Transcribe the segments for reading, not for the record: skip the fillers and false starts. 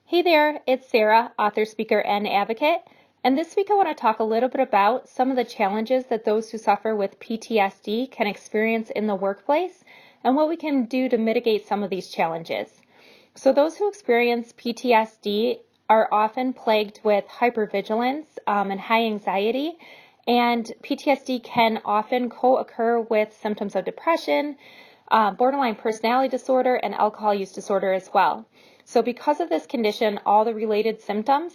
Hey there, it's Sarah, author, speaker, and advocate. And this week I want to talk a little bit about some of the challenges that those who suffer with PTSD can experience in the workplace and what we can do to mitigate some of these challenges. So those who experience PTSD are often plagued with hypervigilance and high anxiety, and PTSD can often co-occur with symptoms of depression, borderline personality disorder, and alcohol use disorder as well. So because of this condition, all the related symptoms,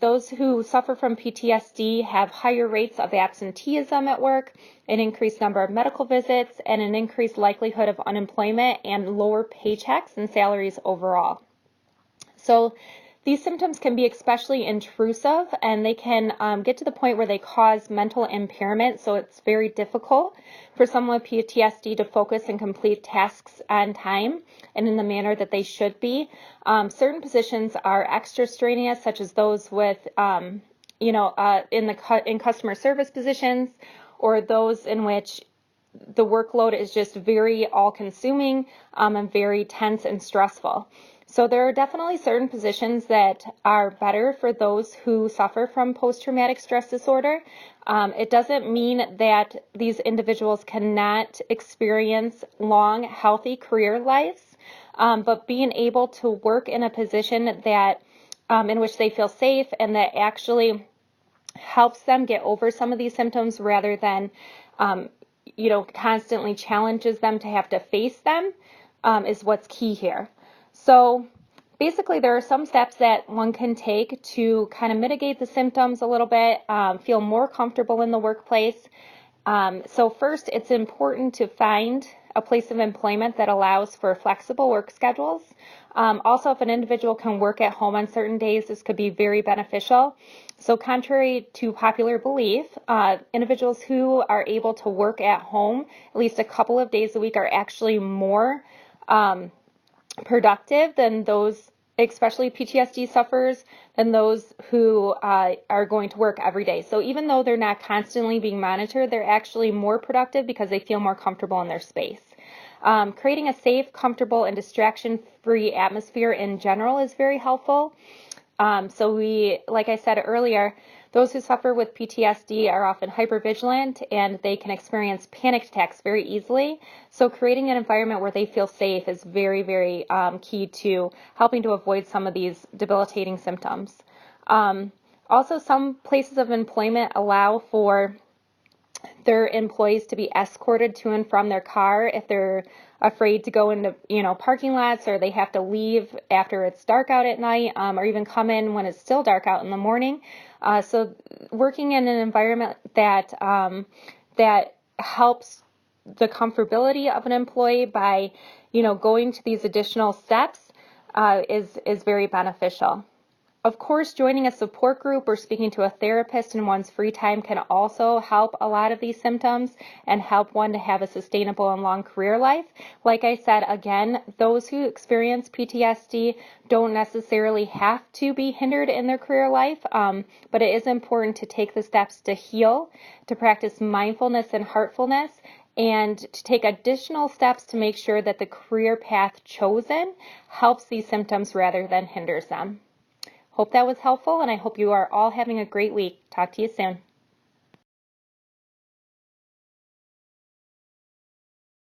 those who suffer from PTSD have higher rates of absenteeism at work, an increased number of medical visits, and an increased likelihood of unemployment and lower paychecks and salaries overall. So these symptoms can be especially intrusive, and they can get to the point where they cause mental impairment, so it's very difficult for someone with PTSD to focus and complete tasks on time and in the manner that they should be. Certain positions are extra strenuous, such as those with, in customer service positions, or those in which the workload is just very all-consuming and very tense and stressful. So there are definitely certain positions that are better for those who suffer from post-traumatic stress disorder. It doesn't mean that these individuals cannot experience long, healthy career lives, but being able to work in a position that in which they feel safe and that actually helps them get over some of these symptoms rather than constantly challenges them to have to face them is what's key here. So basically, there are some steps that one can take to kind of mitigate the symptoms a little bit, feel more comfortable in the workplace. So first, it's important to find a place of employment that allows for flexible work schedules. Also, if an individual can work at home on certain days, this could be very beneficial. So contrary to popular belief, individuals who are able to work at home at least a couple of days a week are actually more productive than those, especially PTSD sufferers, than those who are going to work every day. So even though they're not constantly being monitored, they're actually more productive because they feel more comfortable in their space. Creating a safe, comfortable, and distraction-free atmosphere in general is very helpful. Like I said earlier, those who suffer with PTSD are often hypervigilant and they can experience panic attacks very easily. So creating an environment where they feel safe is very, very key to helping to avoid some of these debilitating symptoms. Also, some places of employment allow for their employees to be escorted to and from their car if they're afraid to go into, parking lots, or they have to leave after it's dark out at night, or even come in when it's still dark out in the morning. So working in an environment that helps the comfortability of an employee by, going to these additional steps is very beneficial. Of course, joining a support group or speaking to a therapist in one's free time can also help a lot of these symptoms and help one to have a sustainable and long career life. Like I said, again, those who experience PTSD don't necessarily have to be hindered in their career life, but it is important to take the steps to heal, to practice mindfulness and heartfulness, and to take additional steps to make sure that the career path chosen helps these symptoms rather than hinders them. Hope that was helpful, and I hope you are all having a great week. Talk to you soon.